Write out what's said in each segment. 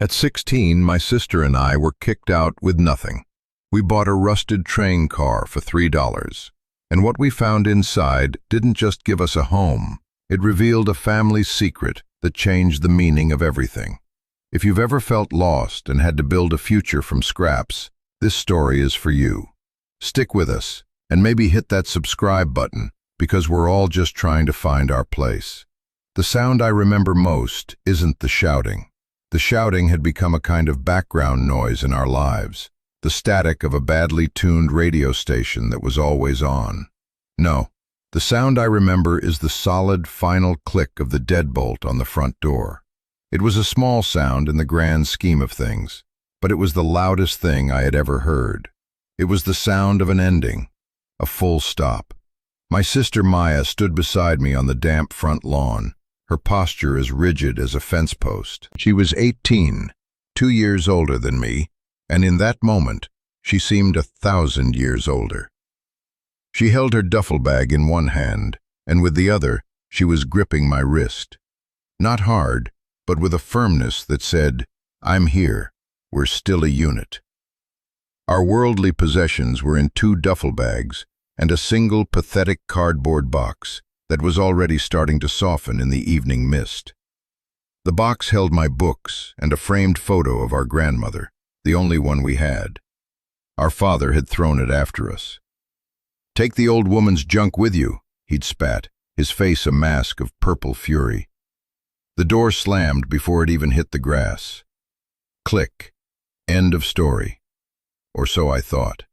At 16, my sister and I were kicked out with nothing. We bought a rusted train car for $3, and what we found inside didn't just give us a home. It revealed a family secret that changed the meaning of everything. If you've ever felt lost and had to build a future from scraps, this story is for you. Stick with us, and maybe hit that subscribe button, because we're all just trying to find our place. The sound I remember most isn't the shouting. The shouting had become a kind of background noise in our lives, the static of a badly tuned radio station that was always on. No, the sound I remember is the solid, final click of the deadbolt on the front door. It was a small sound in the grand scheme of things, but it was the loudest thing I had ever heard. It was the sound of an ending, a full stop. My sister Maya stood beside me on the damp front lawn, her posture as rigid as a fence post. She was 18, 2 years older than me, and in that moment, she seemed 1,000 years older. She held her duffel bag in one hand, and with the other, she was gripping my wrist. Not hard, but with a firmness that said, "I'm here, we're still a unit." Our worldly possessions were in 2 duffel bags and a single pathetic cardboard box that was already starting to soften in the evening mist. The box held my books and a framed photo of our grandmother, the only one we had. Our father had thrown it after us. "Take the old woman's junk with you," he'd spat, his face a mask of purple fury. The door slammed before it even hit the grass. Click. End of story. Or so I thought.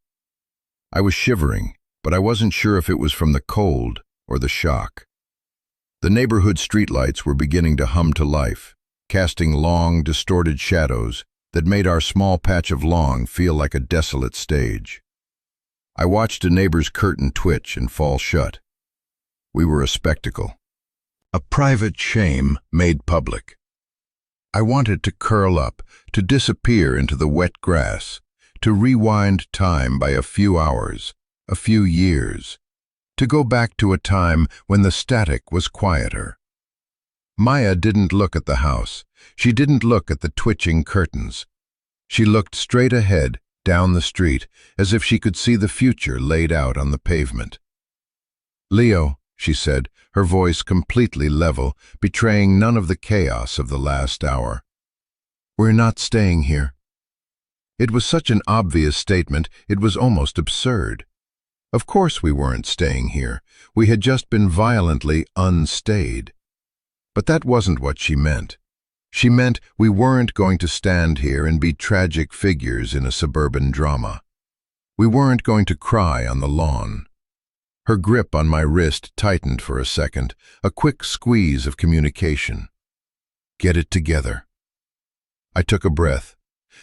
I was shivering, but I wasn't sure if it was from the cold or the shock. The neighborhood streetlights were beginning to hum to life, casting long, distorted shadows that made our small patch of lawn feel like a desolate stage. I watched a neighbor's curtain twitch and fall shut. We were a spectacle. A private shame made public. I wanted to curl up, to disappear into the wet grass, to rewind time by a few hours, a few years, to go back to a time when the static was quieter. Maya didn't look at the house. She didn't look at the twitching curtains. She looked straight ahead, down the street, as if she could see the future laid out on the pavement. "Leo," she said, her voice completely level, betraying none of the chaos of the last hour. "We're not staying here." It was such an obvious statement, it was almost absurd. Of course we weren't staying here. We had just been violently unstayed. But that wasn't what she meant. She meant we weren't going to stand here and be tragic figures in a suburban drama. We weren't going to cry on the lawn. Her grip on my wrist tightened for a second, a quick squeeze of communication. "Get it together." I took a breath.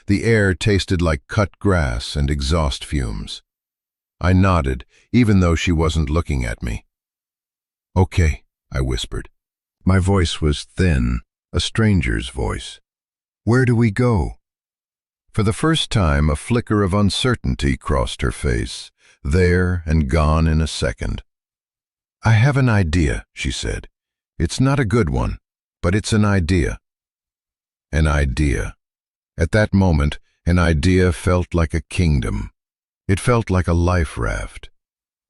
The air tasted like cut grass and exhaust fumes. I nodded, even though she wasn't looking at me. "Okay," I whispered. My voice was thin, a stranger's voice. "Where do we go?" For the first time, a flicker of uncertainty crossed her face, there and gone in a second. "I have an idea," she said. "It's not a good one, but it's an idea." An idea. At that moment, an idea felt like a kingdom. It felt like a life raft.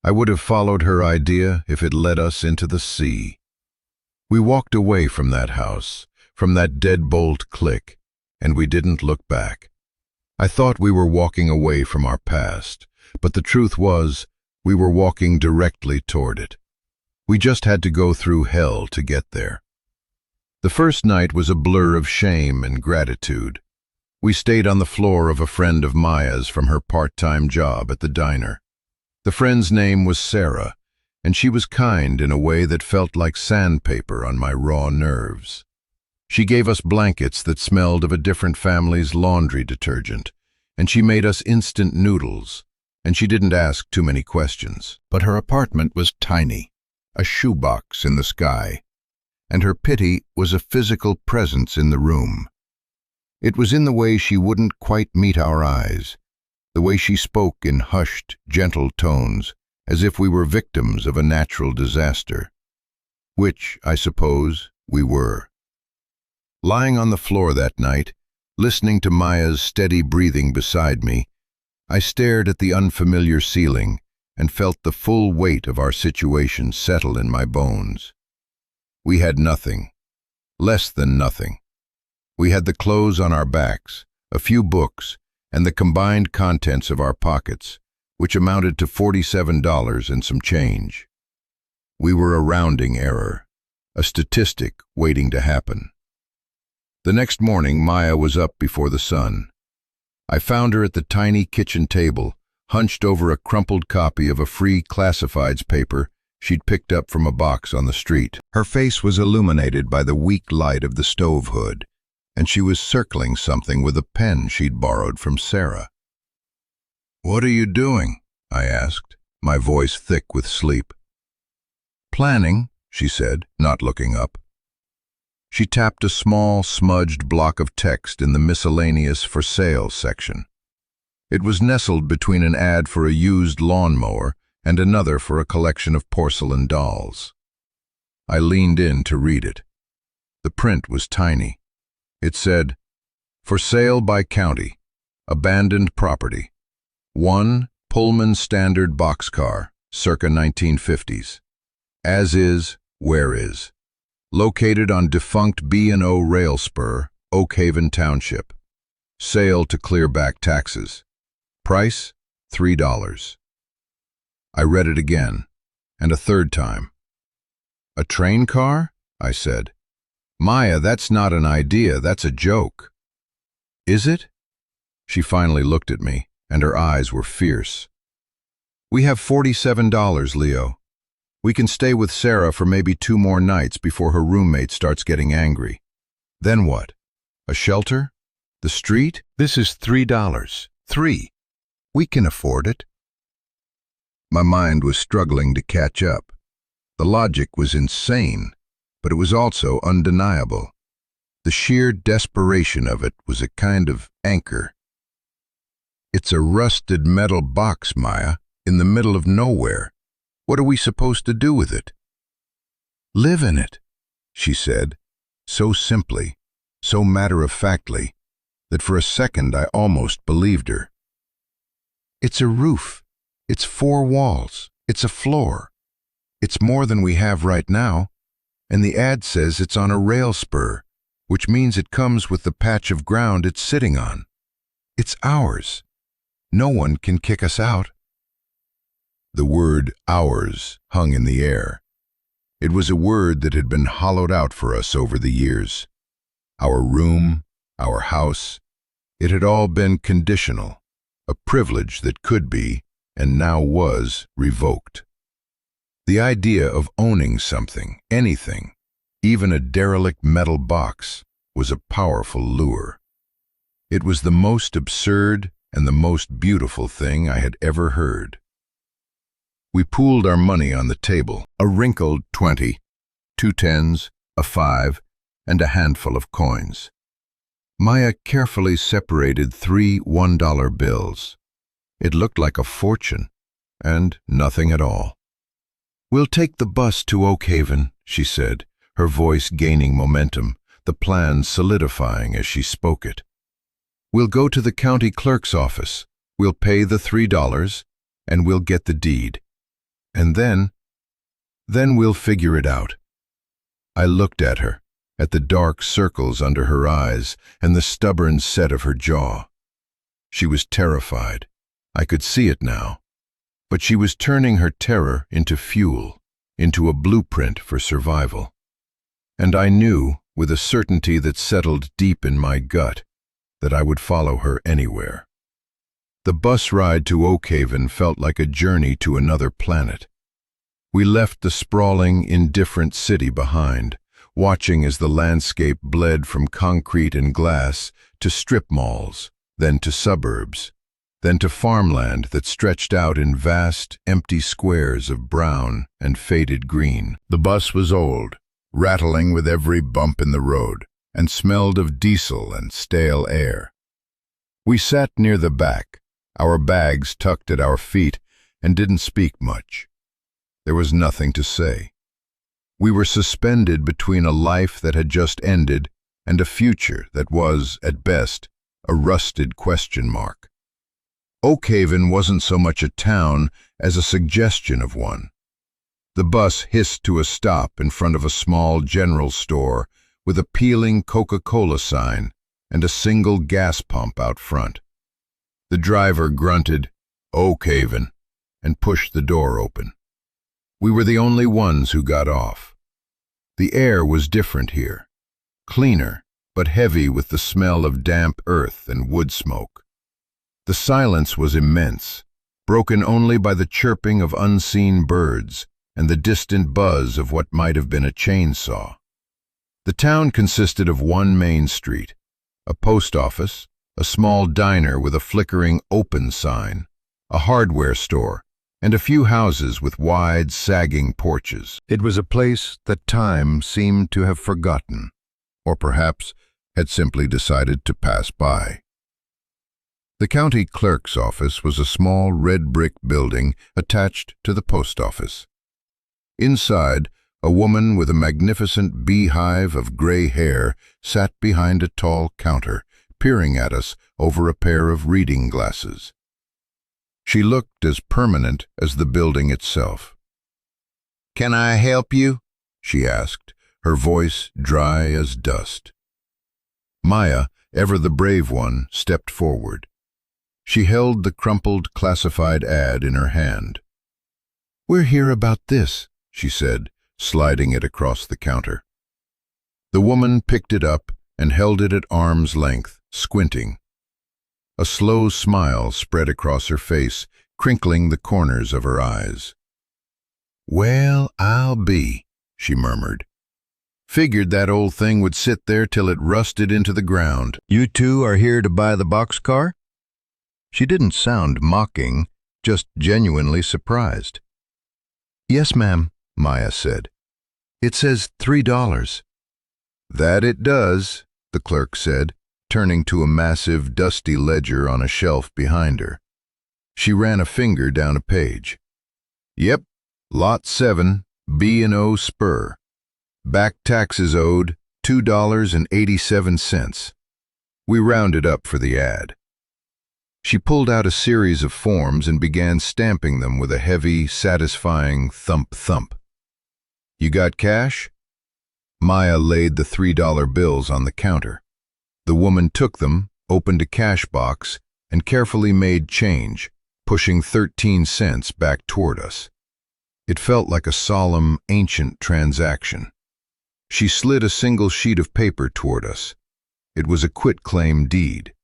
I would have followed her idea if it led us into the sea. We walked away from that house, from that deadbolt click, and we didn't look back. I thought we were walking away from our past, but the truth was, we were walking directly toward it. We just had to go through hell to get there. The first night was a blur of shame and gratitude. We stayed on the floor of a friend of Maya's from her part-time job at the diner. The friend's name was Sarah, and she was kind in a way that felt like sandpaper on my raw nerves. She gave us blankets that smelled of a different family's laundry detergent, and she made us instant noodles, and she didn't ask too many questions. But her apartment was tiny, a shoebox in the sky, and her pity was a physical presence in the room. It was in the way she wouldn't quite meet our eyes, the way she spoke in hushed, gentle tones, as if we were victims of a natural disaster, which, I suppose, we were. Lying on the floor that night, Listening to Maya's steady breathing beside me, I stared at the unfamiliar ceiling and felt the full weight of our situation settle in my bones. We had nothing, less than nothing. We had the clothes on our backs, a few books, and the combined contents of our pockets, which amounted to $47 and some change. We were a rounding error, a statistic waiting to happen. The next morning, Maya was up before the sun. I found her at the tiny kitchen table, hunched over a crumpled copy of a free classifieds paper she'd picked up from a box on the street. Her face was illuminated by the weak light of the stove hood, and she was circling something with a pen she'd borrowed from Sarah. "What are you doing?" I asked, my voice thick with sleep. "Planning," she said, not looking up. She tapped a small, smudged block of text in the miscellaneous for sale section. It was nestled between an ad for a used lawnmower and another for a collection of porcelain dolls. I leaned in to read it. The print was tiny. It said, "For sale by county, abandoned property. 1 Pullman Standard boxcar, circa 1950s. As is, where is. Located on defunct B&O rail spur, Oak Haven Township. Sale to clear back taxes. Price, $3. I read it again, and a third time. "A train car?" I said. "Maya, that's not an idea, that's a joke." "Is it?" She finally looked at me, and her eyes were fierce. "We have $47, Leo. We can stay with Sarah for maybe 2 more nights before her roommate starts getting angry. Then what? A shelter? The street? This is $3. 3. We can afford it." My mind was struggling to catch up. The logic was insane, but it was also undeniable. The sheer desperation of it was a kind of anchor. "It's a rusted metal box, Maya, in the middle of nowhere. What are we supposed to do with it?" "Live in it," she said, so simply, so matter-of-factly, that for a second I almost believed her. "It's a roof. It's 4 walls. It's a floor. It's more than we have right now, and the ad says it's on a rail spur, which means it comes with the patch of ground it's sitting on. It's ours. No one can kick us out." The word "ours" hung in the air. It was a word that had been hollowed out for us over the years. Our room, our house, it had all been conditional, a privilege that could be, and now was, revoked. The idea of owning something, anything, even a derelict metal box, was a powerful lure. It was the most absurd and the most beautiful thing I had ever heard. We pooled our money on the table, a wrinkled 20, 2 tens, a 5, and a handful of coins. Maya carefully separated 3 $1 bills. It looked like a fortune, and nothing at all. "We'll take the bus to Oak Haven," she said, her voice gaining momentum, the plan solidifying as she spoke it. "We'll go to the county clerk's office, we'll pay the $3, and we'll get the deed. And then we'll figure it out." I looked at her, at the dark circles under her eyes and the stubborn set of her jaw. She was terrified. I could see it now. But she was turning her terror into fuel, into a blueprint for survival. And I knew, with a certainty that settled deep in my gut, that I would follow her anywhere. The bus ride to Oak Haven felt like a journey to another planet. We left the sprawling, indifferent city behind, watching as the landscape bled from concrete and glass to strip malls, then to suburbs, then to farmland that stretched out in vast, empty squares of brown and faded green. The bus was old, rattling with every bump in the road, and smelled of diesel and stale air. We sat near the back, our bags tucked at our feet, and didn't speak much. There was nothing to say. We were suspended between a life that had just ended and a future that was, at best, a rusted question mark. Oakhaven wasn't so much a town as a suggestion of one. The bus hissed to a stop in front of a small general store with a peeling Coca-Cola sign and a single gas pump out front. The driver grunted, "Oakhaven," and pushed the door open. We were the only ones who got off. The air was different here, cleaner, but heavy with the smell of damp earth and wood smoke. The silence was immense, broken only by the chirping of unseen birds and the distant buzz of what might have been a chainsaw. The town consisted of one main street, a post office, a small diner with a flickering open sign, a hardware store, and a few houses with wide, sagging porches. It was a place that time seemed to have forgotten, or perhaps had simply decided to pass by. The county clerk's office was a small red brick building attached to the post office. Inside, a woman with a magnificent beehive of gray hair sat behind a tall counter, peering at us over a pair of reading glasses. She looked as permanent as the building itself. "Can I help you?" she asked, her voice dry as dust. Maya, ever the brave one, stepped forward. She held the crumpled classified ad in her hand. "We're here about this," she said, sliding it across the counter. The woman picked it up and held it at arm's length, squinting. A slow smile spread across her face, crinkling the corners of her eyes. "Well, I'll be," she murmured. "Figured that old thing would sit there till it rusted into the ground. You two are here to buy the boxcar?" She didn't sound mocking, just genuinely surprised. "Yes, ma'am," Maya said. "It says $3. "That it does," the clerk said, turning to a massive, dusty ledger on a shelf behind her. She ran a finger down a page. "Yep, Lot 7, B&O Spur. Back taxes owed, $2.87. We rounded up for the ad." She pulled out a series of forms and began stamping them with a heavy, satisfying thump-thump. "You got cash?" Maya laid the $3 bills on the counter. The woman took them, opened a cash box, and carefully made change, pushing 13 cents back toward us. It felt like a solemn, ancient transaction. She slid a single sheet of paper toward us. It was a quitclaim deed.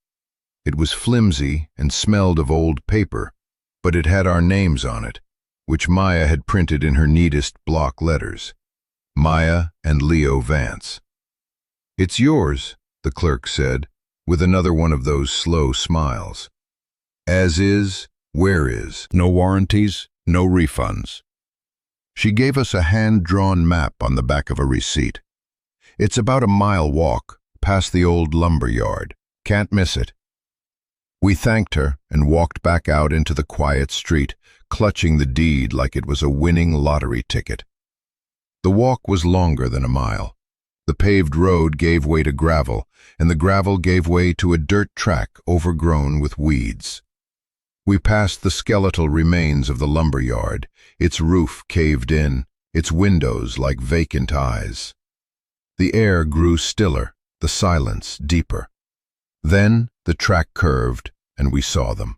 It was flimsy and smelled of old paper, but it had our names on it, which Maya had printed in her neatest block letters. Maya and Leo Vance. "It's yours," the clerk said, with another one of those slow smiles. "As is, where is. No warranties, no refunds." She gave us a hand-drawn map on the back of a receipt. "It's about a mile walk, past the old lumber yard. Can't miss it." We thanked her and walked back out into the quiet street, clutching the deed like it was a winning lottery ticket. The walk was longer than a mile. The paved road gave way to gravel, and the gravel gave way to a dirt track overgrown with weeds. We passed the skeletal remains of the lumber yard, its roof caved in, its windows like vacant eyes. The air grew stiller, the silence deeper. Then the track curved, and we saw them.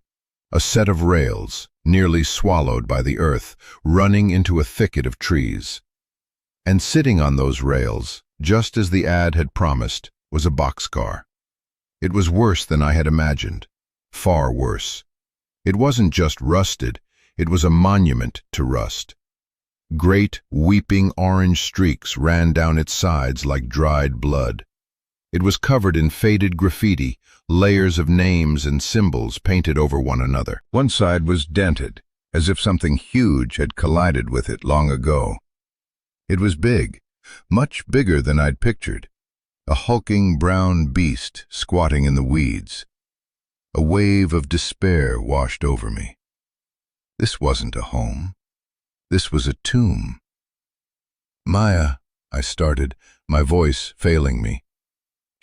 A set of rails, nearly swallowed by the earth, running into a thicket of trees. And sitting on those rails, just as the ad had promised, was a boxcar. It was worse than I had imagined, far worse. It wasn't just rusted, it was a monument to rust. Great, weeping orange streaks ran down its sides like dried blood. It was covered in faded graffiti, layers of names and symbols painted over one another. One side was dented, as if something huge had collided with it long ago. It was big, much bigger than I'd pictured. A hulking brown beast squatting in the weeds. A wave of despair washed over me. This wasn't a home. This was a tomb. "Maya," I started, my voice failing me.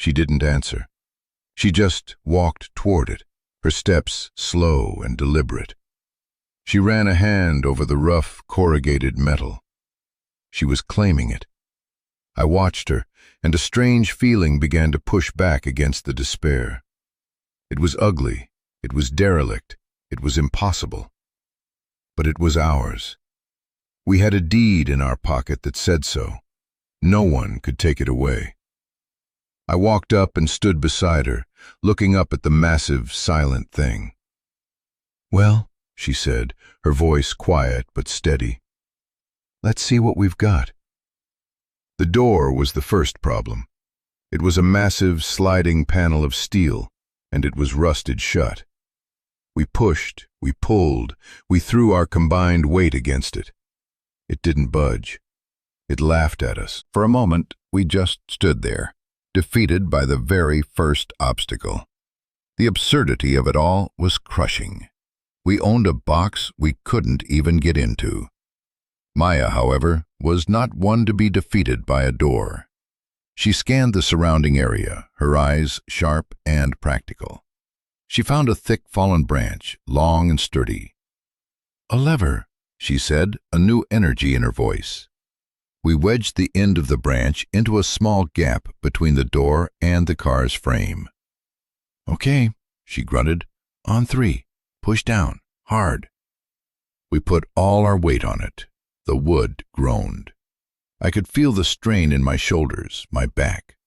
She didn't answer. She just walked toward it, her steps slow and deliberate. She ran a hand over the rough, corrugated metal. She was claiming it. I watched her, and a strange feeling began to push back against the despair. It was ugly, it was derelict, it was impossible. But it was ours. We had a deed in our pocket that said so. No one could take it away. I walked up and stood beside her, looking up at the massive, silent thing. "Well," she said, her voice quiet but steady, "let's see what we've got." The door was the first problem. It was a massive, sliding panel of steel, and it was rusted shut. We pushed, we pulled, we threw our combined weight against it. It didn't budge. It laughed at us. For a moment, we just stood there, defeated by the very first obstacle. The absurdity of it all was crushing. We owned a box we couldn't even get into. Maya, however, was not one to be defeated by a door. She scanned the surrounding area, her eyes sharp and practical. She found a thick fallen branch, long and sturdy. "A lever," she said, a new energy in her voice. We wedged the end of the branch into a small gap between the door and the car's frame. "Okay," she grunted. "On 3. Push down, hard." We put all our weight on it. The wood groaned. I could feel the strain in my shoulders, my back.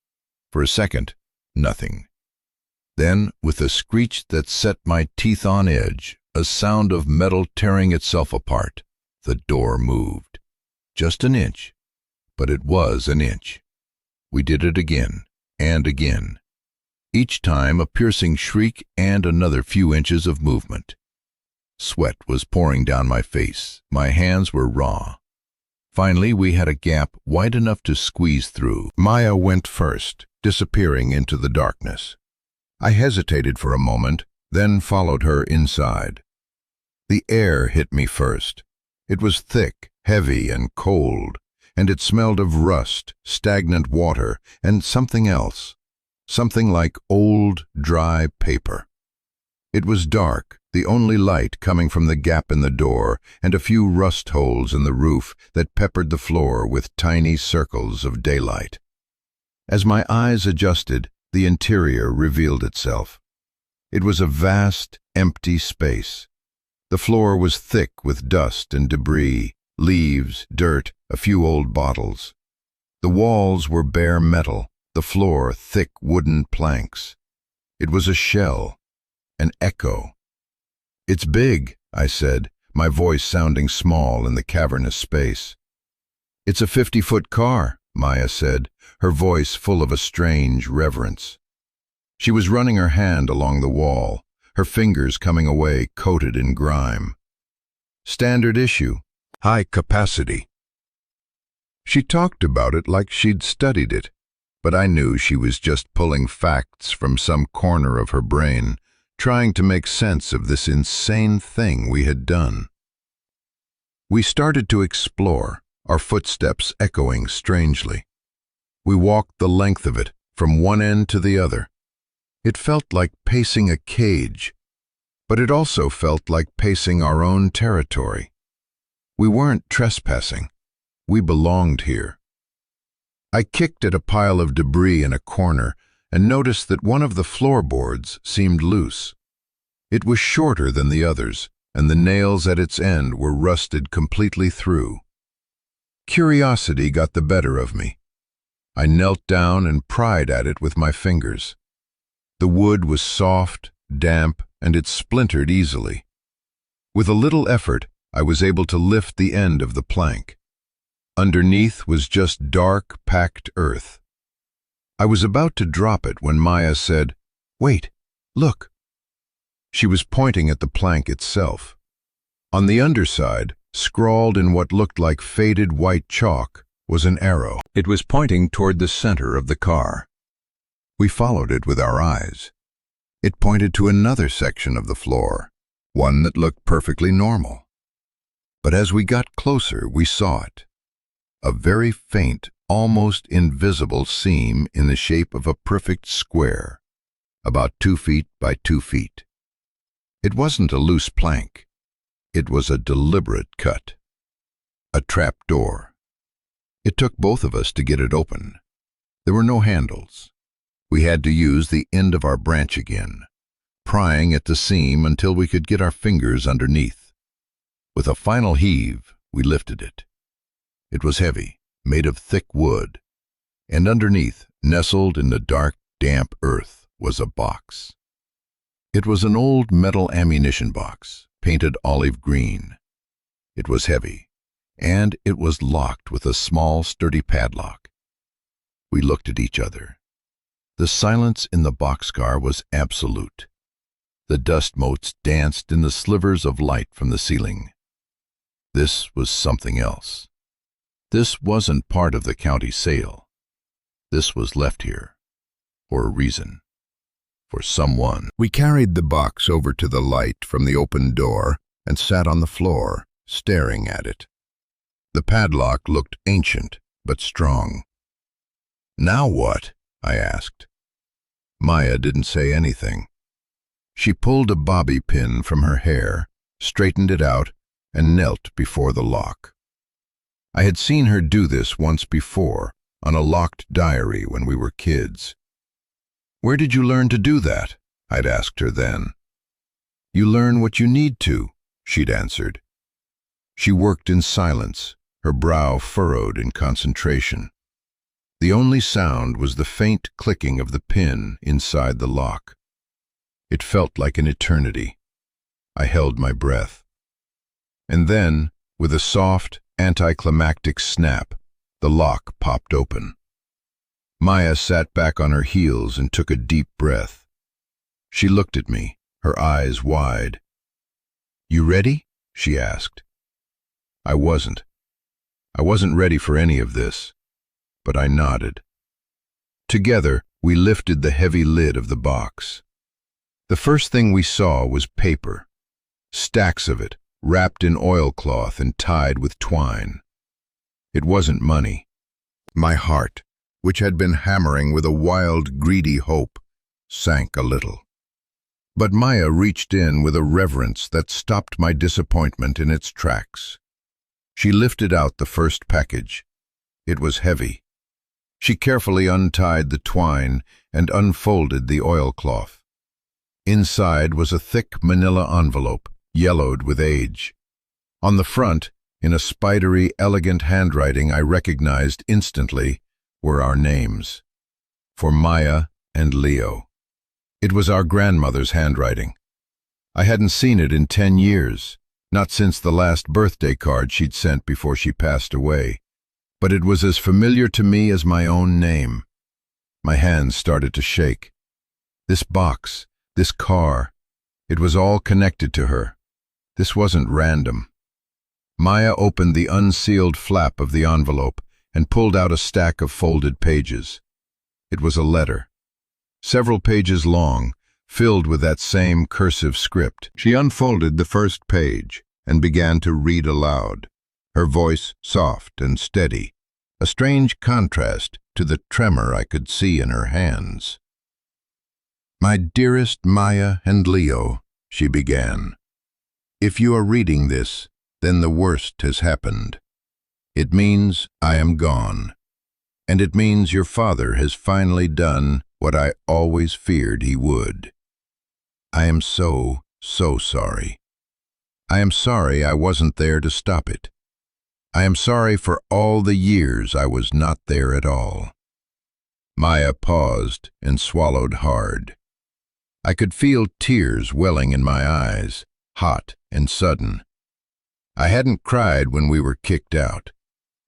For a second, nothing. Then, with a screech that set my teeth on edge, a sound of metal tearing itself apart, the door moved. Just an inch, but it was an inch. We did it again and again. Each time a piercing shriek and another few inches of movement. Sweat was pouring down my face. My hands were raw. Finally, we had a gap wide enough to squeeze through. Maya went first, disappearing into the darkness. I hesitated for a moment, then followed her inside. The air hit me first. It was thick, heavy, and cold, and it smelled of rust, stagnant water, and something else. Something like old, dry paper. It was dark, the only light coming from the gap in the door and a few rust holes in the roof that peppered the floor with tiny circles of daylight. As my eyes adjusted, the interior revealed itself. It was a vast, empty space. The floor was thick with dust and debris, leaves, dirt, a few old bottles. The walls were bare metal, the floor thick wooden planks. It was a shell, an echo. "It's big," I said, my voice sounding small in the cavernous space. "It's a 50-foot car," Maya said, her voice full of a strange reverence. She was running her hand along the wall, her fingers coming away coated in grime. "Standard issue, high capacity." She talked about it like she'd studied it, but I knew she was just pulling facts from some corner of her brain, trying to make sense of this insane thing we had done. We started to explore, our footsteps echoing strangely. We walked the length of it, from one end to the other. It felt like pacing a cage, but it also felt like pacing our own territory. We weren't trespassing. We belonged here. I kicked at a pile of debris in a corner and noticed that one of the floorboards seemed loose. It was shorter than the others, and the nails at its end were rusted completely through. Curiosity got the better of me. I knelt down and pried at it with my fingers. The wood was soft, damp, and it splintered easily. With a little effort, I was able to lift the end of the plank. Underneath was just dark, packed earth. I was about to drop it when Maya said, "Wait, look." She was pointing at the plank itself. On the underside, scrawled in what looked like faded white chalk, was an arrow. It was pointing toward the center of the car. We followed it with our eyes. It pointed to another section of the floor, one that looked perfectly normal. But as we got closer, we saw it. A very faint, almost invisible seam in the shape of a perfect square, about 2 feet by 2 feet. It wasn't a loose plank. It was a deliberate cut. A trap door. It took both of us to get it open. There were no handles. We had to use the end of our branch again, prying at the seam until we could get our fingers underneath. With a final heave, we lifted it. It was heavy, made of thick wood, and underneath, nestled in the dark, damp earth, was a box. It was an old metal ammunition box, painted olive green. It was heavy, and it was locked with a small, sturdy padlock. We looked at each other. The silence in the boxcar was absolute. The dust motes danced in the slivers of light from the ceiling. This was something else. This wasn't part of the county sale. This was left here, for a reason, for someone. We carried the box over to the light from the open door and sat on the floor, staring at it. The padlock looked ancient, but strong. "Now what?" I asked. Maya didn't say anything. She pulled a bobby pin from her hair, straightened it out, and knelt before the lock. I had seen her do this once before, on a locked diary when we were kids. "Where did you learn to do that?" I'd asked her then. "You learn what you need to," she'd answered. She worked in silence, her brow furrowed in concentration. The only sound was the faint clicking of the pin inside the lock. It felt like an eternity. I held my breath. And then, with a soft, anticlimactic snap, the lock popped open. Maya sat back on her heels and took a deep breath. She looked at me, her eyes wide. "You ready?" she asked. I wasn't. I wasn't ready for any of this, but I nodded. Together, we lifted the heavy lid of the box. The first thing we saw was paper, stacks of it, wrapped in oilcloth and tied with twine. It wasn't money. My heart, which had been hammering with a wild, greedy hope, sank a little. But Maya reached in with a reverence that stopped my disappointment in its tracks. She lifted out the first package. It was heavy. She carefully untied the twine and unfolded the oilcloth. Inside was a thick manila envelope, yellowed with age. On the front, in a spidery, elegant handwriting I recognized instantly, were our names. For Maya and Leo. It was our grandmother's handwriting. I hadn't seen it in 10 years, not since the last birthday card she'd sent before she passed away. But it was as familiar to me as my own name. My hands started to shake. This box, this car, it was all connected to her. This wasn't random. Maya opened the unsealed flap of the envelope and pulled out a stack of folded pages. It was a letter, several pages long, filled with that same cursive script. She unfolded the first page and began to read aloud, her voice soft and steady, a strange contrast to the tremor I could see in her hands. "My dearest Maya and Leo," she began, "if you are reading this, then the worst has happened. It means I am gone, and it means your father has finally done what I always feared he would. I am so sorry. I am sorry I wasn't there to stop it. I am sorry for all the years I was not there at all." Maya paused and swallowed hard. I could feel tears welling in my eyes, hot and sudden. I hadn't cried when we were kicked out.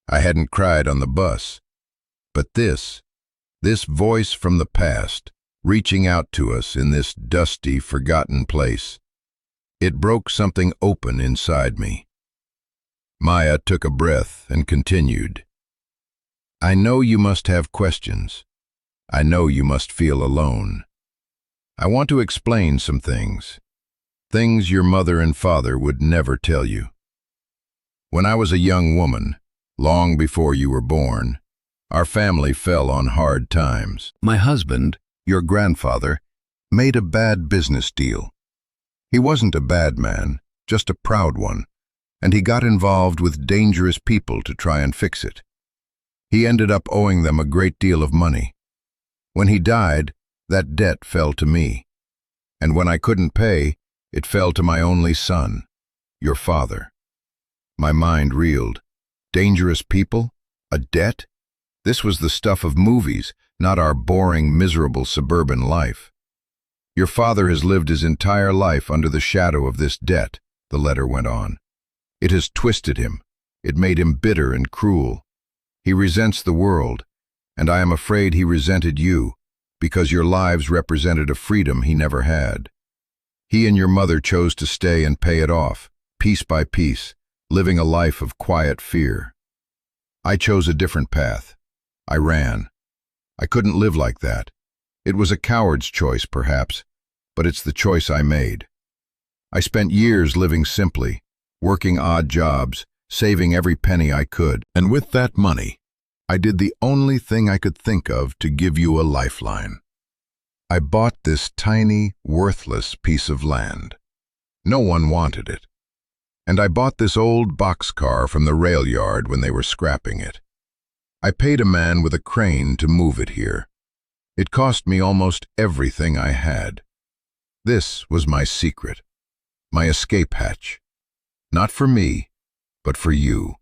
I hadn't cried on the bus. But this voice from the past, reaching out to us in this dusty, forgotten place, it broke something open inside me. Maya took a breath and continued. "I know you must have questions. I know you must feel alone. I want to explain some things your mother and father would never tell you. When I was a young woman, long before you were born, Our family fell on hard times. My husband, your grandfather, made a bad business deal. He wasn't a bad man, just a proud one, and he got involved with dangerous people to try and fix it. He ended up owing them a great deal of money. When he died, that debt fell to me. And when I couldn't pay, it fell to my only son, your father. My mind reeled. Dangerous people? A debt? This was the stuff of movies, not our boring, miserable suburban life. Your father has lived his entire life under the shadow of this debt, the letter went on. It has twisted him. It made him bitter and cruel. He resents the world, and I am afraid he resented you, because your lives represented a freedom he never had. He and your mother chose to stay and pay it off, piece by piece, living a life of quiet fear. I chose a different path. I ran. I couldn't live like that. It was a coward's choice, perhaps, but it's the choice I made. I spent years living simply, working odd jobs, saving every penny I could, and with that money, I did the only thing I could think of to give you a lifeline. I bought this tiny, worthless piece of land. No one wanted it. And I bought this old boxcar from the rail yard when they were scrapping it. I paid a man with a crane to move it here. It cost me almost everything I had. This was my secret, my escape hatch. Not for me, but for you.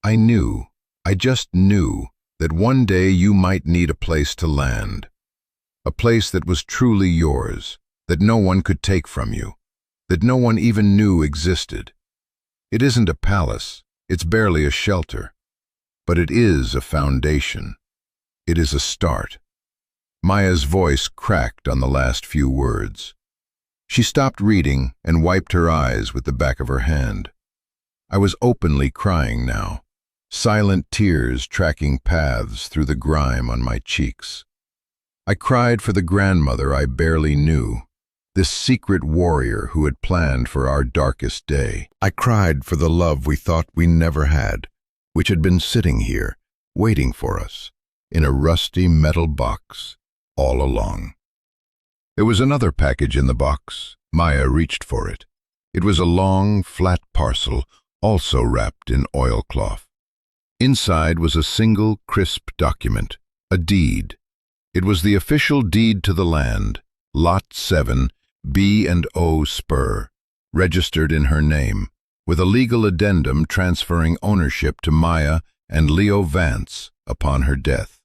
I just knew that one day you might need a place to land. A place that was truly yours, that no one could take from you, that no one even knew existed. It isn't a palace, it's barely a shelter, but it is a foundation. It is a start. Maya's voice cracked on the last few words. She stopped reading and wiped her eyes with the back of her hand. I was openly crying now, silent tears tracking paths through the grime on my cheeks. I cried for the grandmother I barely knew, this secret warrior who had planned for our darkest day. I cried for the love we thought we never had, which had been sitting here, waiting for us, in a rusty metal box, all along. There was another package in the box. Maya reached for it. It was a long, flat parcel, also wrapped in oilcloth. Inside was a single, crisp document, a deed. It was the official deed to the land, Lot 7, B&O Spur, registered in her name, with a legal addendum transferring ownership to Maya and Leo Vance upon her death.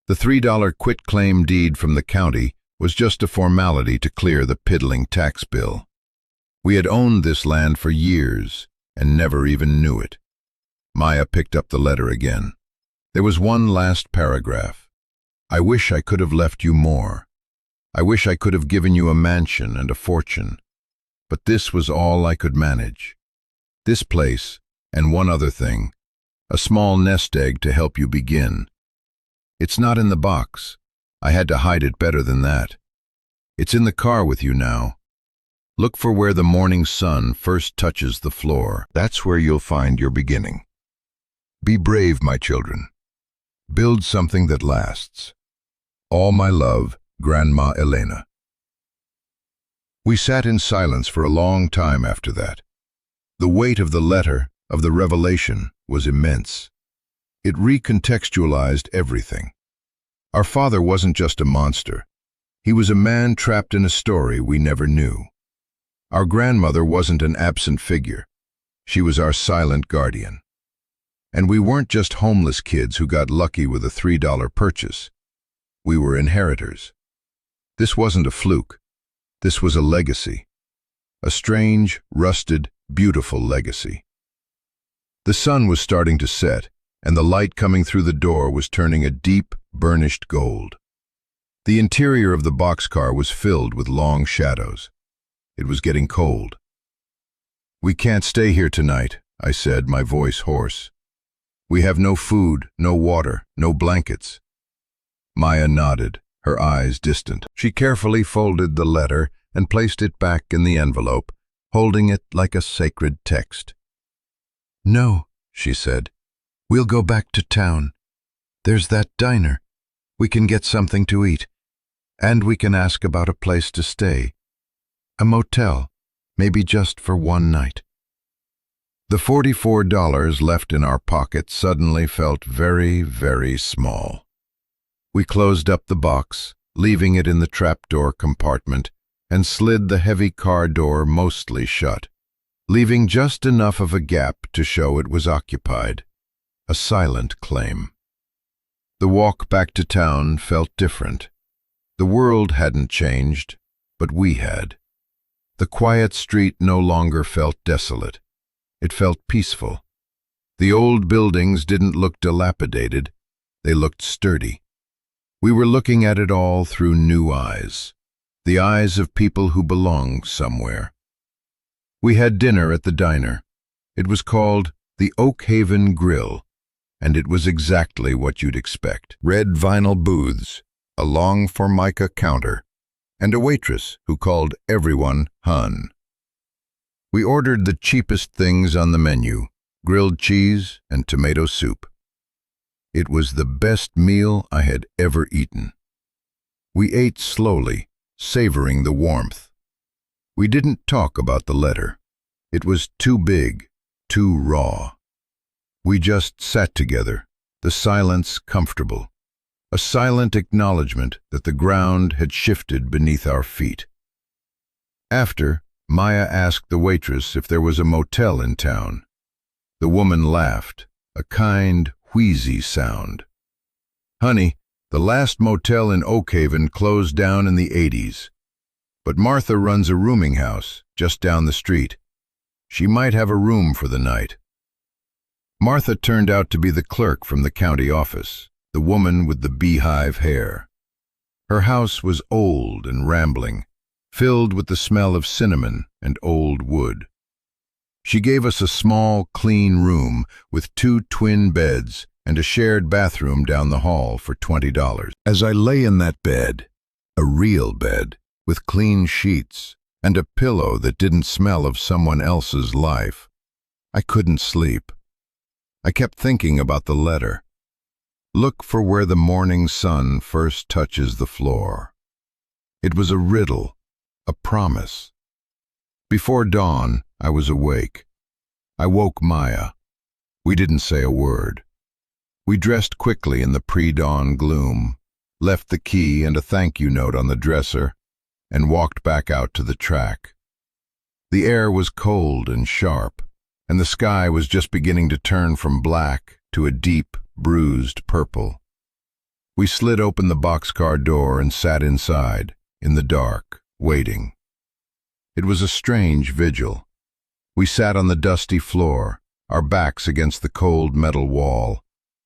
The $3 quitclaim deed from the county was just a formality to clear the piddling tax bill. We had owned this land for years and never even knew it. Maya picked up the letter again. There was one last paragraph. I wish I could have left you more. I wish I could have given you a mansion and a fortune. But this was all I could manage. This place, and one other thing, a small nest egg to help you begin. It's not in the box. I had to hide it better than that. It's in the car with you now. Look for where the morning sun first touches the floor. That's where you'll find your beginning. Be brave, my children. Build something that lasts. All my love, Grandma Elena. We sat in silence for a long time after that. The weight of the letter, of the revelation, was immense. It recontextualized everything. Our father wasn't just a monster. He was a man trapped in a story we never knew. Our grandmother wasn't an absent figure. She was our silent guardian. And we weren't just homeless kids who got lucky with a $3 purchase. We were inheritors. This wasn't a fluke. This was a legacy. A strange, rusted, beautiful legacy. The sun was starting to set, and the light coming through the door was turning a deep, burnished gold. The interior of the boxcar was filled with long shadows. It was getting cold. We can't stay here tonight, I said, my voice hoarse. We have no food, no water, no blankets. Maya nodded, her eyes distant. She carefully folded the letter and placed it back in the envelope, holding it like a sacred text. No, she said. We'll go back to town. There's that diner. We can get something to eat. And we can ask about a place to stay. A motel, maybe just for one night. The $44 left in our pocket suddenly felt very, very small. We closed up the box, leaving it in the trapdoor compartment, and slid the heavy car door mostly shut, leaving just enough of a gap to show it was occupied. A silent claim. The walk back to town felt different. The world hadn't changed, but we had. The quiet street no longer felt desolate. It felt peaceful. The old buildings didn't look dilapidated. They looked sturdy. We were looking at it all through new eyes, the eyes of people who belong somewhere. We had dinner at the diner. It was called the Oak Haven Grill, and it was exactly what you'd expect. Red vinyl booths, a long formica counter, and a waitress who called everyone Hun. We ordered the cheapest things on the menu, grilled cheese and tomato soup. It was the best meal I had ever eaten. We ate slowly, savoring the warmth. We didn't talk about the letter. It was too big, too raw. We just sat together, the silence comfortable, a silent acknowledgement that the ground had shifted beneath our feet. After, Maya asked the waitress if there was a motel in town. The woman laughed, a kind, wheezy sound. "Honey, the last motel in Oak Haven closed down in the '80s. But Martha runs a rooming house just down the street. She might have a room for the night." Martha turned out to be the clerk from the county office, the woman with the beehive hair. Her house was old and rambling, filled with the smell of cinnamon and old wood. She gave us a small, clean room with 2 twin beds and a shared bathroom down the hall for $20. As I lay in that bed, a real bed, with clean sheets and a pillow that didn't smell of someone else's life, I couldn't sleep. I kept thinking about the letter. Look for where the morning sun first touches the floor. It was a riddle, a promise. Before dawn, I was awake. I woke Maya. We didn't say a word. We dressed quickly in the pre-dawn gloom, left the key and a thank you note on the dresser, and walked back out to the track. The air was cold and sharp, and the sky was just beginning to turn from black to a deep, bruised purple. We slid open the boxcar door and sat inside, in the dark, waiting. It was a strange vigil. We sat on the dusty floor, our backs against the cold metal wall,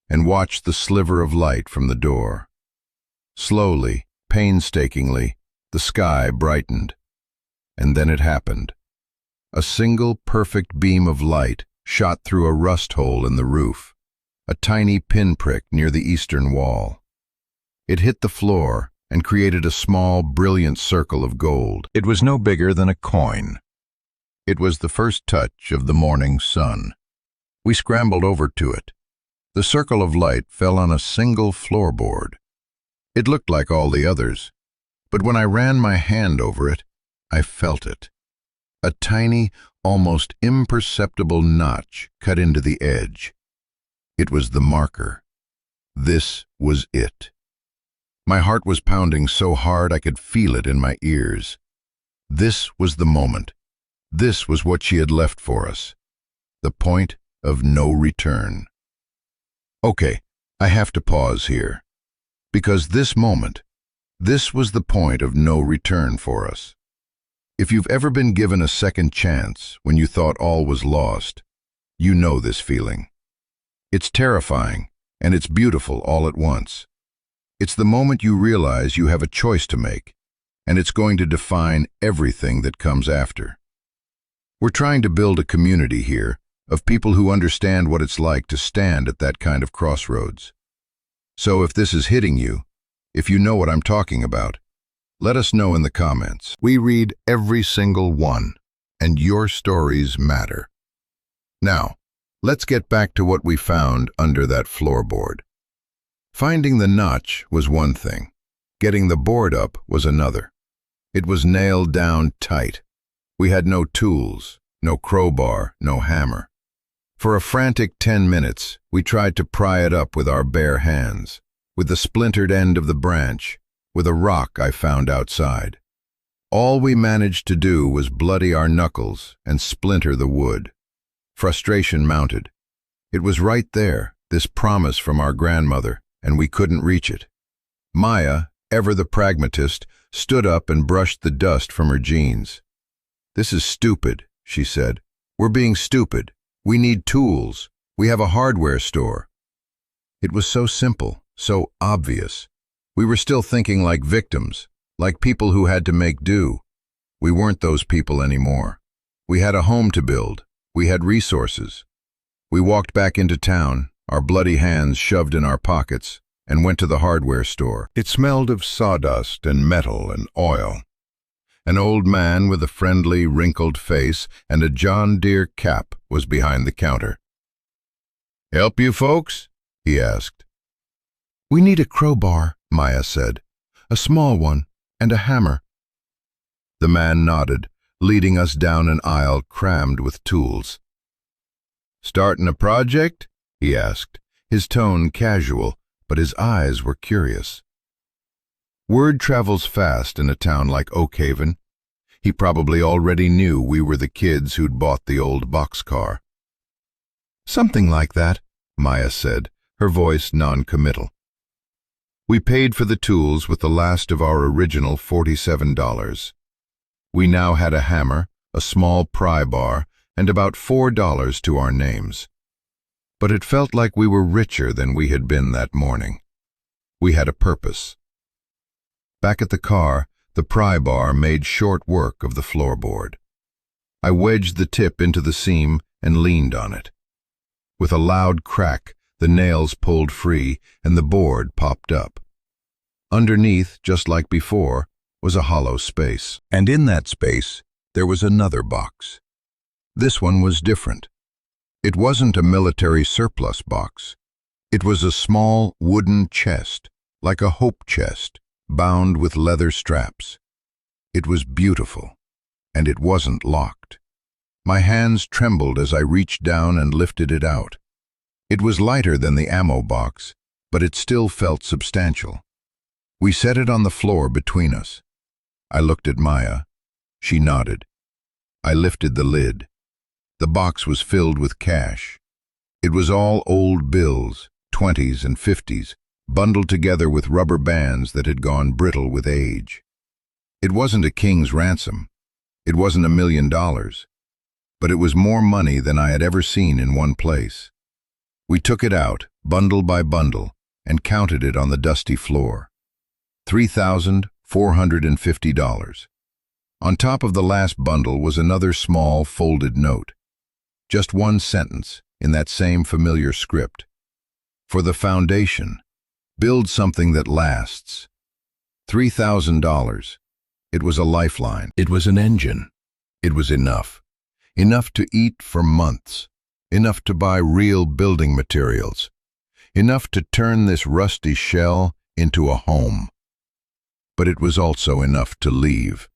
and watched the sliver of light from the door. Slowly, painstakingly, the sky brightened. And then it happened. A single perfect beam of light shot through a rust hole in the roof, a tiny pinprick near the eastern wall. It hit the floor and created a small, brilliant circle of gold. It was no bigger than a coin. It was the first touch of the morning sun. We scrambled over to it. The circle of light fell on a single floorboard. It looked like all the others, but when I ran my hand over it, I felt it. A tiny, almost imperceptible notch cut into the edge. It was the marker. This was it. My heart was pounding so hard I could feel it in my ears. This was the moment. This was what she had left for us. The point of no return. Okay, I have to pause here. Because this moment, this was the point of no return for us. If you've ever been given a second chance when you thought all was lost, you know this feeling. It's terrifying, and it's beautiful all at once. It's the moment you realize you have a choice to make, and it's going to define everything that comes after. We're trying to build a community here of people who understand what it's like to stand at that kind of crossroads. So if this is hitting you, if you know what I'm talking about, let us know in the comments. We read every single one, and your stories matter. Now, let's get back to what we found under that floorboard. Finding the notch was one thing. Getting the board up was another. It was nailed down tight. We had no tools, no crowbar, no hammer. For a frantic 10 minutes, we tried to pry it up with our bare hands, with the splintered end of the branch, with a rock I found outside. All we managed to do was bloody our knuckles and splinter the wood. Frustration mounted. It was right there, this promise from our grandmother, and we couldn't reach it. Maya, ever the pragmatist, stood up and brushed the dust from her jeans. "This is stupid," she said. "We're being stupid. We need tools. We have a hardware store." It was so simple, so obvious. We were still thinking like victims, like people who had to make do. We weren't those people anymore. We had a home to build. We had resources. We walked back into town, our bloody hands shoved in our pockets, and went to the hardware store. It smelled of sawdust and metal and oil. An old man with a friendly, wrinkled face and a John Deere cap was behind the counter. "Help you folks?" he asked. "We need a crowbar," Maya said. "A small one, and a hammer." The man nodded, leading us down an aisle crammed with tools. "Starting a project?" he asked, his tone casual, but his eyes were curious. Word travels fast in a town like Oakhaven. He probably already knew we were the kids who'd bought the old boxcar. "Something like that," Maya said, her voice non-committal. We paid for the tools with the last of our original $47. We now had a hammer, a small pry bar, and about $4 to our names. But it felt like we were richer than we had been that morning. We had a purpose. Back at the car, the pry bar made short work of the floorboard. I wedged the tip into the seam and leaned on it. With a loud crack, the nails pulled free and the board popped up. Underneath, just like before, was a hollow space. And in that space, there was another box. This one was different. It wasn't a military surplus box. It was a small wooden chest, like a hope chest, bound with leather straps. It was beautiful, and it wasn't locked. My hands trembled as I reached down and lifted it out. It was lighter than the ammo box, but it still felt substantial. We set it on the floor between us. I looked at Maya. She nodded. I lifted the lid. The box was filled with cash. It was all old bills, 20s and 50s, bundled together with rubber bands that had gone brittle with age. It wasn't a king's ransom. It wasn't $1 million. But it was more money than I had ever seen in one place. We took it out, bundle by bundle, and counted it on the dusty floor. $3,450. On top of the last bundle was another small, folded note. Just one sentence, in that same familiar script. For the foundation, build something that lasts. $3,000. It was a lifeline. It was an engine. It was enough. Enough to eat for months. Enough to buy real building materials. Enough to turn this rusty shell into a home. But it was also enough to leave.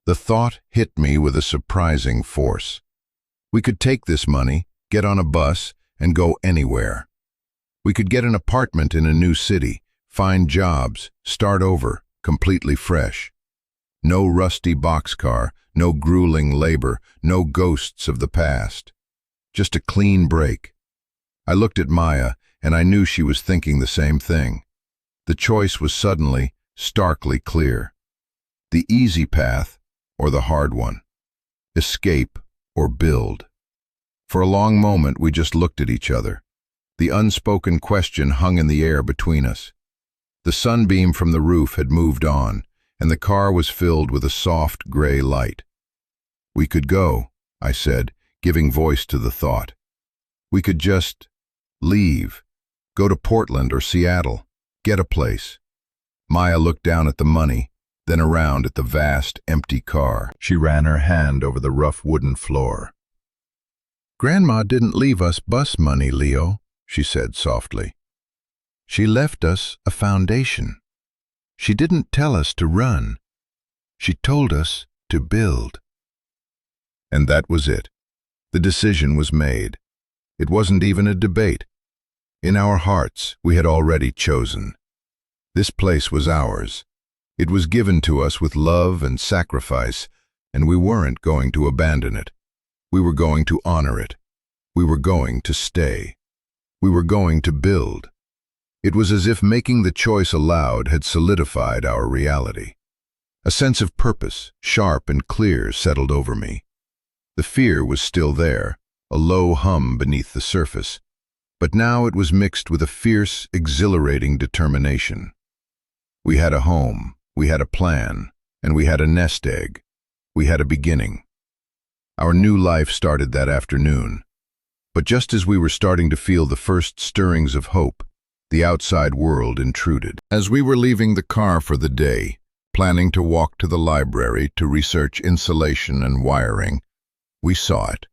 The thought hit me with a surprising force. We could take this money, get on a bus, and go anywhere. We could get an apartment in a new city, find jobs, start over, completely fresh. No rusty boxcar, no grueling labor, no ghosts of the past. Just a clean break. I looked at Maya, and I knew she was thinking the same thing. The choice was suddenly, starkly clear. The easy path, or the hard one. Escape, or build. For a long moment we just looked at each other. The unspoken question hung in the air between us. The sunbeam from the roof had moved on, and the car was filled with a soft gray light. "We could go," I said, giving voice to the thought. "We could just leave, go to Portland or Seattle, get a place." Maya looked down at the money, then around at the vast, empty car. She ran her hand over the rough wooden floor. "Grandma didn't leave us bus money, Leo," she said softly. She left us a foundation. She didn't tell us to run. She told us to build. And that was it. The decision was made. It wasn't even a debate. In our hearts, we had already chosen. This place was ours. It was given to us with love and sacrifice, and we weren't going to abandon it. We were going to honor it. We were going to stay. We were going to build. It was as if making the choice aloud had solidified our reality. A sense of purpose, sharp and clear, settled over me. The fear was still there, a low hum beneath the surface, but now it was mixed with a fierce, exhilarating determination. We had a home, we had a plan, and we had a nest egg. We had a beginning. Our new life started that afternoon. But just as we were starting to feel the first stirrings of hope, the outside world intruded. As we were leaving the car for the day, planning to walk to the library to research insulation and wiring, we saw it.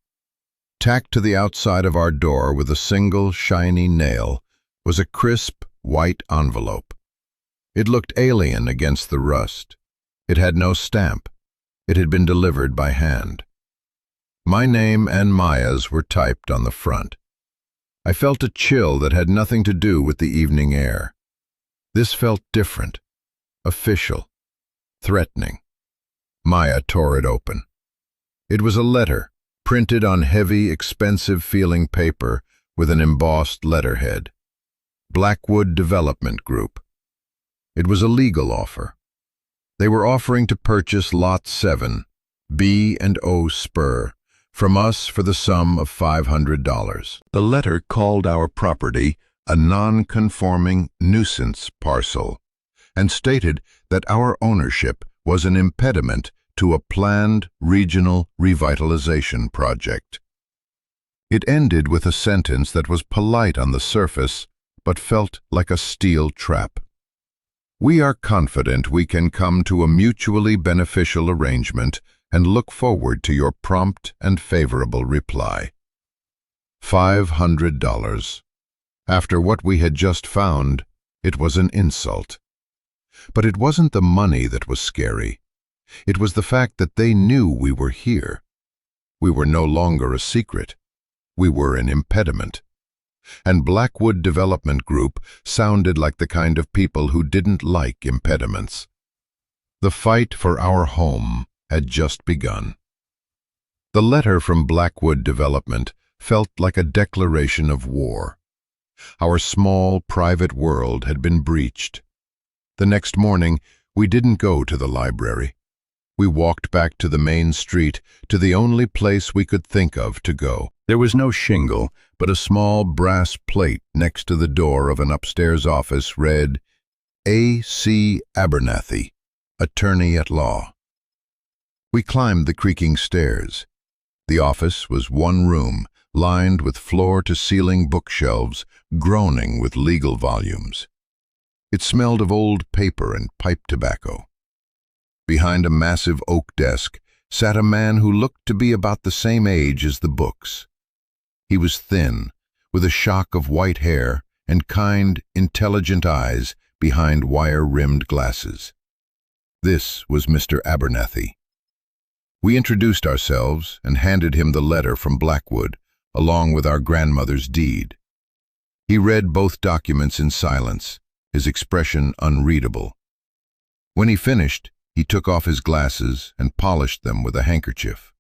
Tacked to the outside of our door with a single shiny nail was a crisp, white envelope. It looked alien against the rust. It had no stamp. It had been delivered by hand. My name and Maya's were typed on the front. I felt a chill that had nothing to do with the evening air. This felt different, official, threatening. Maya tore it open. It was a letter, printed on heavy, expensive-feeling paper with an embossed letterhead. Blackwood Development Group. It was a legal offer. They were offering to purchase Lot 7, B&O Spur, from us for the sum of $500. The letter called our property a non-conforming nuisance parcel and stated that our ownership was an impediment to a planned regional revitalization project. It ended with a sentence that was polite on the surface but felt like a steel trap. We are confident we can come to a mutually beneficial arrangement and look forward to your prompt and favorable reply. $500. After what we had just found, it was an insult. But it wasn't the money that was scary. It was the fact that they knew we were here. We were no longer a secret. We were an impediment. And Blackwood Development Group sounded like the kind of people who didn't like impediments. The fight for our home had just begun. The letter from Blackwood Development felt like a declaration of war. Our small, private world had been breached. The next morning, we didn't go to the library. We walked back to the main street, to the only place we could think of to go. There was no shingle, but a small brass plate next to the door of an upstairs office read, A.C. Abernathy, Attorney at Law. We climbed the creaking stairs. The office was one room, lined with floor-to-ceiling bookshelves, groaning with legal volumes. It smelled of old paper and pipe tobacco. Behind a massive oak desk sat a man who looked to be about the same age as the books. He was thin, with a shock of white hair and kind, intelligent eyes behind wire-rimmed glasses. This was Mr. Abernathy. We introduced ourselves and handed him the letter from Blackwood, along with our grandmother's deed. He read both documents in silence, his expression unreadable. When he finished, he took off his glasses and polished them with a handkerchief.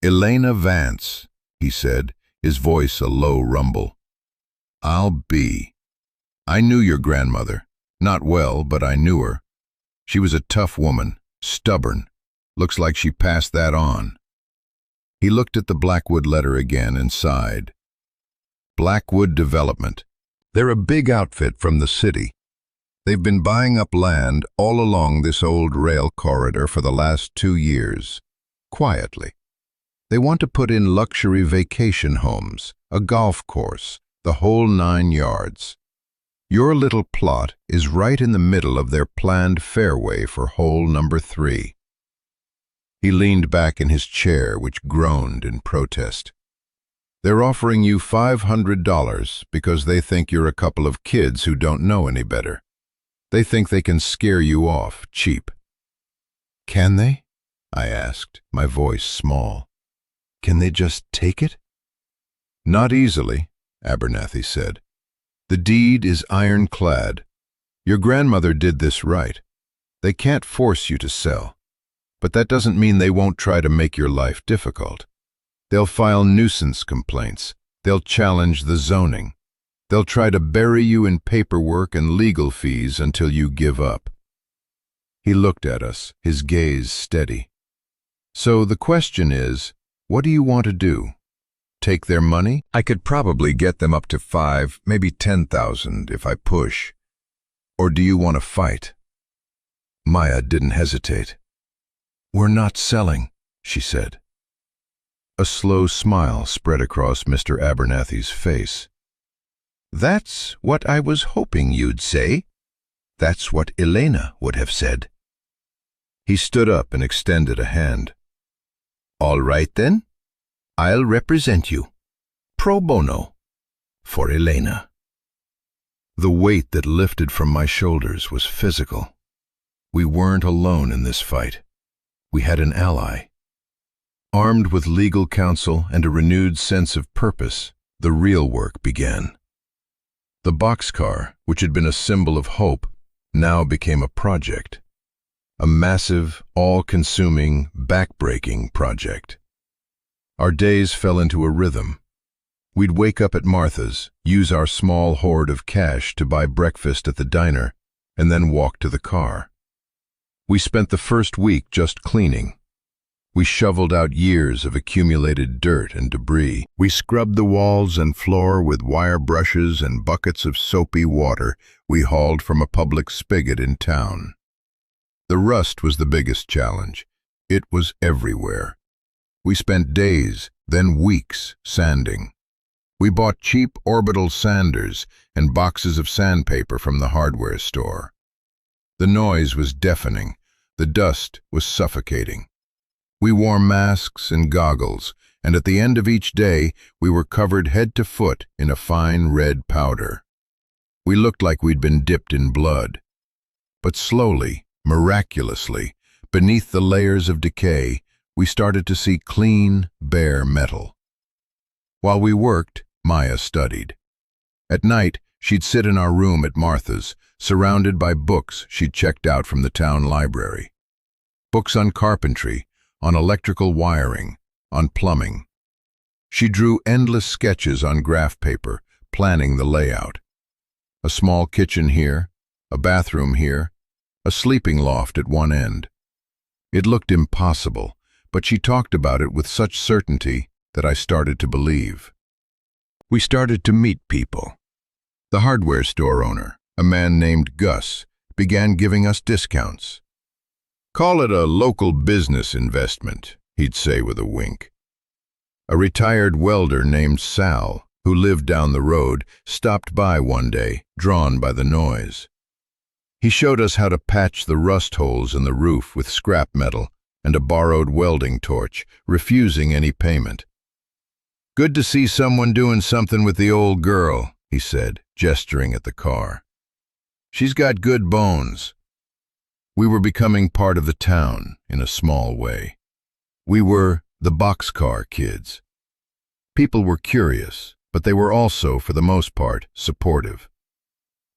"Elena Vance," he said, his voice a low rumble. "I'll be. I knew your grandmother. Not well, but I knew her. She was a tough woman, stubborn. Looks like she passed that on." He looked at the Blackwood letter again and sighed. Blackwood Development. They're a big outfit from the city. They've been buying up land all along this old rail corridor for the last 2 years, quietly. They want to put in luxury vacation homes, a golf course, the whole 9 yards. Your little plot is right in the middle of their planned fairway for hole number 3. He leaned back in his chair, which groaned in protest. They're offering you $500 because they think you're a couple of kids who don't know any better. They think they can scare you off cheap. Can they? I asked, my voice small. Can they just take it? Not easily, Abernathy said. The deed is ironclad. Your grandmother did this right. They can't force you to sell. But that doesn't mean they won't try to make your life difficult. They'll file nuisance complaints. They'll challenge the zoning. They'll try to bury you in paperwork and legal fees until you give up. He looked at us, his gaze steady. So the question is, what do you want to do? Take their money? I could probably get them up to 5, maybe 10,000 if I push. Or do you want to fight? Maya didn't hesitate. We're not selling, she said. A slow smile spread across Mr. Abernathy's face. That's what I was hoping you'd say. That's what Elena would have said. He stood up and extended a hand. All right then, I'll represent you, pro bono, for Elena. The weight that lifted from my shoulders was physical. We weren't alone in this fight. We had an ally. Armed with legal counsel and a renewed sense of purpose, the real work began. The boxcar, which had been a symbol of hope, now became a project. A massive, all-consuming, back-breaking project. Our days fell into a rhythm. We'd wake up at Martha's, use our small hoard of cash to buy breakfast at the diner, and then walk to the car. We spent the first week just cleaning. We shoveled out years of accumulated dirt and debris. We scrubbed the walls and floor with wire brushes and buckets of soapy water we hauled from a public spigot in town. The rust was the biggest challenge. It was everywhere. We spent days, then weeks, sanding. We bought cheap orbital sanders and boxes of sandpaper from the hardware store. The noise was deafening. The dust was suffocating. We wore masks and goggles, and at the end of each day, we were covered head to foot in a fine red powder. We looked like we'd been dipped in blood. But slowly, miraculously, beneath the layers of decay, we started to see clean, bare metal. While we worked, Maya studied. At night, she'd sit in our room at Martha's, surrounded by books she'd checked out from the town library. Books on carpentry, on electrical wiring, on plumbing. She drew endless sketches on graph paper, planning the layout. A small kitchen here, a bathroom here, a sleeping loft at one end. It looked impossible, but she talked about it with such certainty that I started to believe. We started to meet people. The hardware store owner, a man named Gus, began giving us discounts. Call it a local business investment, he'd say with a wink. A retired welder named Sal, who lived down the road, stopped by one day, drawn by the noise. He showed us how to patch the rust holes in the roof with scrap metal and a borrowed welding torch, refusing any payment. Good to see someone doing something with the old girl, he said, gesturing at the car. She's got good bones. We were becoming part of the town in a small way. We were the boxcar kids. People were curious, but they were also, for the most part, supportive.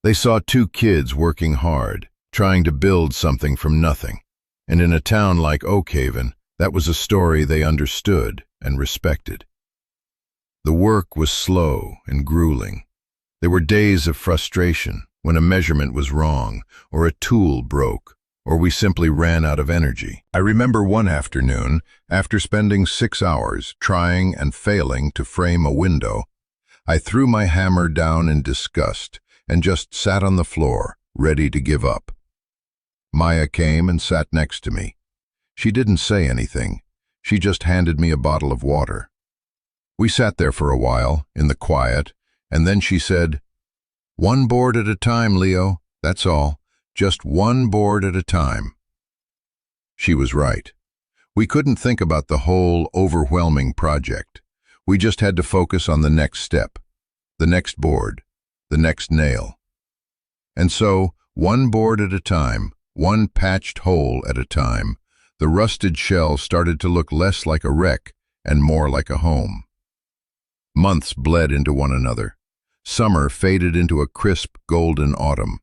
They saw two kids working hard, trying to build something from nothing, and in a town like Oakhaven, that was a story they understood and respected. The work was slow and grueling. There were days of frustration when a measurement was wrong, or a tool broke, or we simply ran out of energy. I remember one afternoon, after spending 6 hours trying and failing to frame a window, I threw my hammer down in disgust and just sat on the floor, ready to give up. Maya came and sat next to me. She didn't say anything. She just handed me a bottle of water. We sat there for a while, in the quiet, and then she said, "One board at a time, Leo, that's all. Just one board at a time." She was right. We couldn't think about the whole, overwhelming project. We just had to focus on the next step, the next board, the next nail. And so, one board at a time, one patched hole at a time, the rusted shell started to look less like a wreck and more like a home. Months bled into one another. Summer faded into a crisp, golden autumn.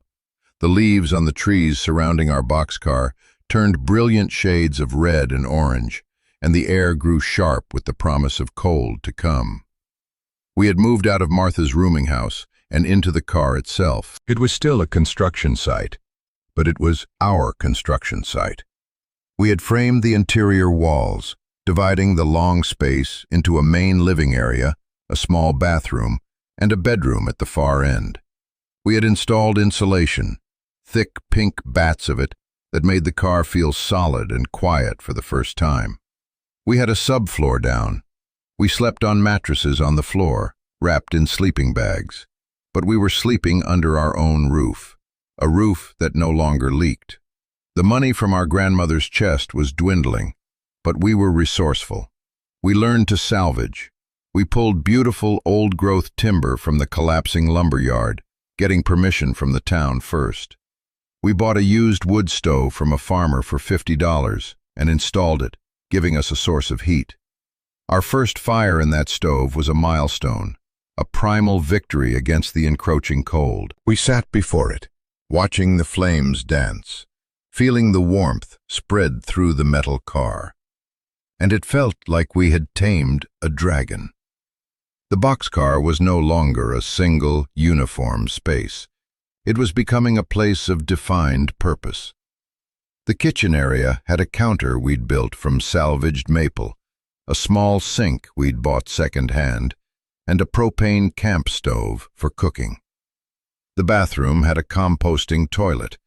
The leaves on the trees surrounding our boxcar turned brilliant shades of red and orange, and the air grew sharp with the promise of cold to come. We had moved out of Martha's rooming house and into the car itself. It was still a construction site, but it was our construction site. We had framed the interior walls, dividing the long space into a main living area, a small bathroom, and a bedroom at the far end. We had installed insulation, thick pink bats of it that made the car feel solid and quiet for the first time. We had a subfloor down. We slept on mattresses on the floor, wrapped in sleeping bags. But we were sleeping under our own roof, a roof that no longer leaked. The money from our grandmother's chest was dwindling, but we were resourceful. We learned to salvage. We pulled beautiful old-growth timber from the collapsing lumberyard, getting permission from the town first. We bought a used wood stove from a farmer for $50 and installed it, giving us a source of heat. Our first fire in that stove was a milestone, a primal victory against the encroaching cold. We sat before it, watching the flames dance, feeling the warmth spread through the metal car. And it felt like we had tamed a dragon. The boxcar was no longer a single, uniform space. It was becoming a place of defined purpose. The kitchen area had a counter we'd built from salvaged maple, a small sink we'd bought second-hand, and a propane camp stove for cooking. The bathroom had a composting toilet,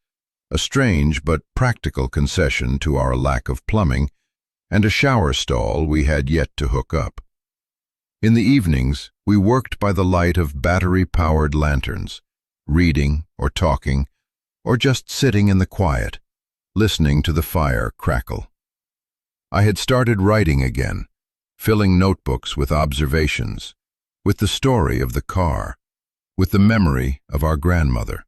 a strange but practical concession to our lack of plumbing, and a shower stall we had yet to hook up. In the evenings, we worked by the light of battery-powered lanterns, reading or talking, or just sitting in the quiet, listening to the fire crackle. I had started writing again, filling notebooks with observations, with the story of the car, with the memory of our grandmother.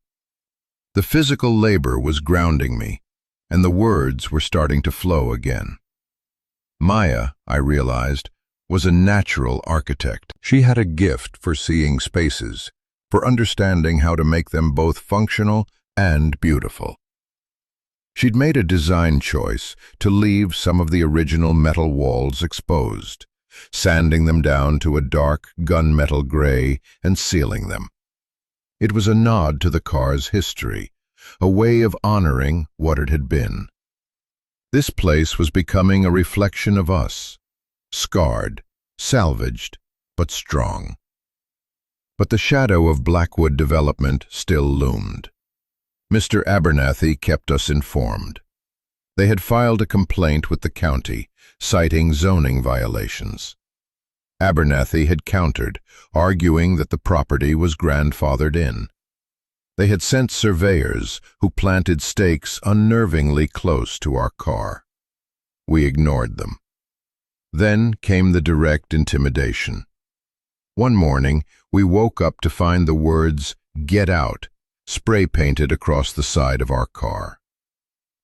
The physical labor was grounding me, and the words were starting to flow again. Maya, I realized, was a natural architect. She had a gift for seeing spaces, for understanding how to make them both functional and beautiful. She'd made a design choice to leave some of the original metal walls exposed, sanding them down to a dark gunmetal gray and sealing them. It was a nod to the car's history, a way of honoring what it had been. This place was becoming a reflection of us, scarred, salvaged, but strong. But the shadow of Blackwood development still loomed. Mr. Abernathy kept us informed. They had filed a complaint with the county, citing zoning violations. Abernathy had countered, arguing that the property was grandfathered in. They had sent surveyors who planted stakes unnervingly close to our car. We ignored them. Then came the direct intimidation. One morning, we woke up to find the words, "Get out," spray-painted across the side of our car.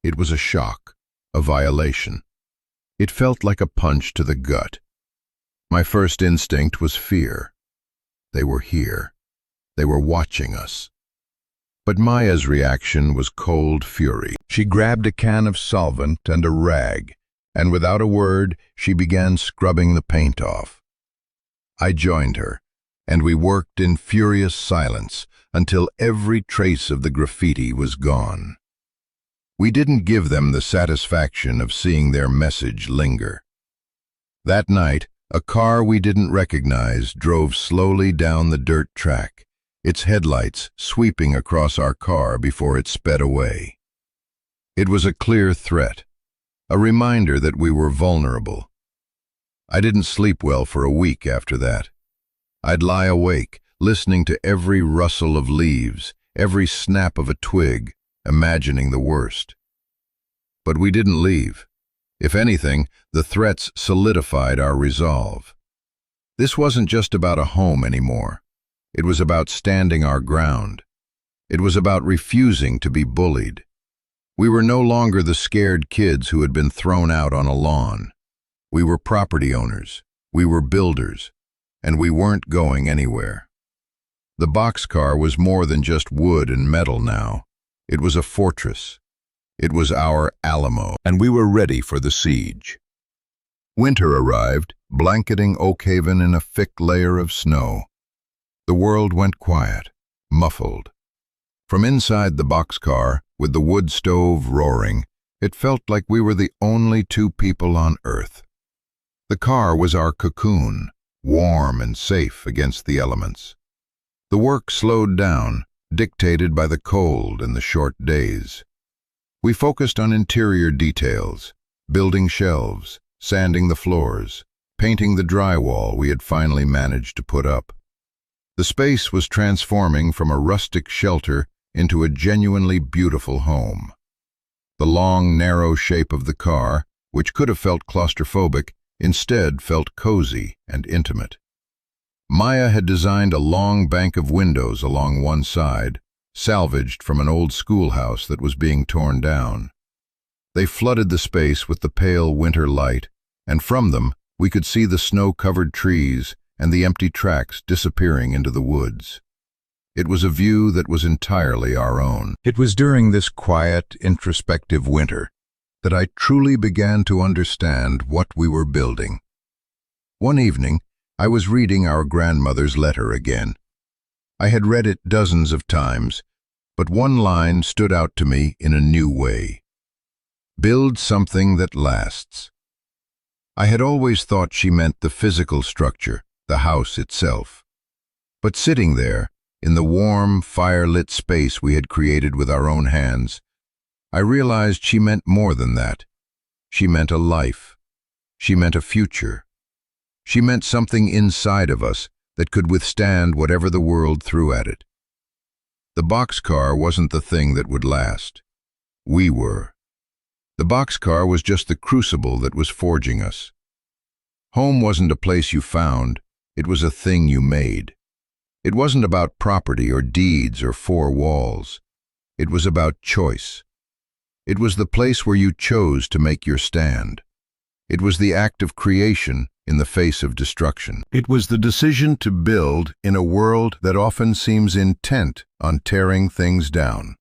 It was a shock, a violation. It felt like a punch to the gut. My first instinct was fear. They were here. They were watching us. But Maya's reaction was cold fury. She grabbed a can of solvent and a rag, and without a word, she began scrubbing the paint off. I joined her, and we worked in furious silence until every trace of the graffiti was gone. We didn't give them the satisfaction of seeing their message linger. That night, a car we didn't recognize drove slowly down the dirt track, its headlights sweeping across our car before it sped away. It was a clear threat, a reminder that we were vulnerable. I didn't sleep well for a week after that. I'd lie awake, listening to every rustle of leaves, every snap of a twig, imagining the worst. But we didn't leave. If anything, the threats solidified our resolve. This wasn't just about a home anymore. It was about standing our ground. It was about refusing to be bullied. We were no longer the scared kids who had been thrown out on a lawn. We were property owners. We were builders. And we weren't going anywhere. The boxcar was more than just wood and metal now. It was a fortress. It was our Alamo. And we were ready for the siege. Winter arrived, blanketing Oakhaven in a thick layer of snow. The world went quiet, muffled. From inside the boxcar, with the wood stove roaring, it felt like we were the only two people on Earth. The car was our cocoon, warm and safe against the elements. The work slowed down, dictated by the cold and the short days. We focused on interior details, building shelves, sanding the floors, painting the drywall we had finally managed to put up. The space was transforming from a rustic shelter into a genuinely beautiful home. The long, narrow shape of the car, which could have felt claustrophobic, instead felt cozy and intimate. Maya had designed a long bank of windows along one side, salvaged from an old schoolhouse that was being torn down. They flooded the space with the pale winter light, and from them we could see the snow-covered trees and the empty tracks disappearing into the woods. It was a view that was entirely our own. It was during this quiet, introspective winter that I truly began to understand what we were building. One evening, I was reading our grandmother's letter again. I had read it dozens of times, but one line stood out to me in a new way. Build something that lasts. I had always thought she meant the physical structure, the house itself. But sitting there, in the warm, fire-lit space we had created with our own hands, I realized she meant more than that. She meant a life. She meant a future. She meant something inside of us that could withstand whatever the world threw at it. The boxcar wasn't the thing that would last. We were. The boxcar was just the crucible that was forging us. Home wasn't a place you found, it was a thing you made. It wasn't about property or deeds or four walls. It was about choice. It was the place where you chose to make your stand. It was the act of creation in the face of destruction. It was the decision to build in a world that often seems intent on tearing things down.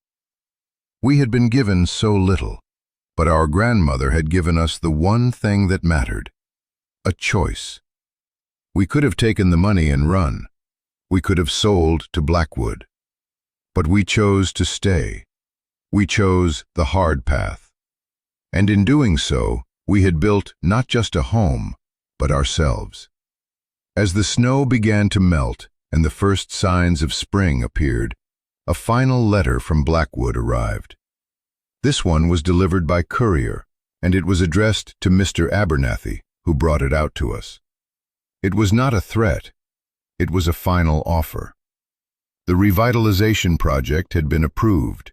We had been given so little, but our grandmother had given us the one thing that mattered, a choice. We could have taken the money and run. We could have sold to Blackwood. But we chose to stay. We chose the hard path. And in doing so, we had built not just a home, but ourselves. As the snow began to melt and the first signs of spring appeared, a final letter from Blackwood arrived. This one was delivered by courier, and it was addressed to Mr. Abernathy, who brought it out to us. It was not a threat. It was a final offer. The revitalization project had been approved,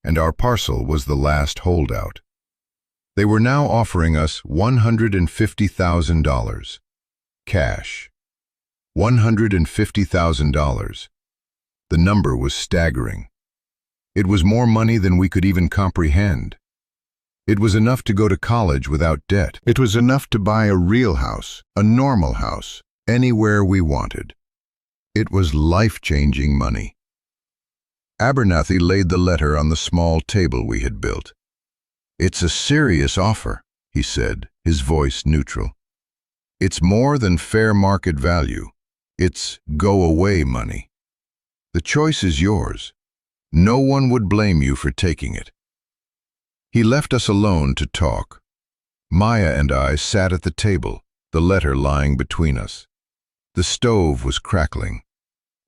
and our parcel was the last holdout. They were now offering us $150,000. Cash. $150,000. The number was staggering. It was more money than we could even comprehend. It was enough to go to college without debt. It was enough to buy a real house, a normal house, anywhere we wanted. It was life-changing money. Abernathy laid the letter on the small table we had built. "It's a serious offer," he said, his voice neutral. "It's more than fair market value. It's go-away money. The choice is yours. No one would blame you for taking it." He left us alone to talk. Maya and I sat at the table, the letter lying between us. The stove was crackling.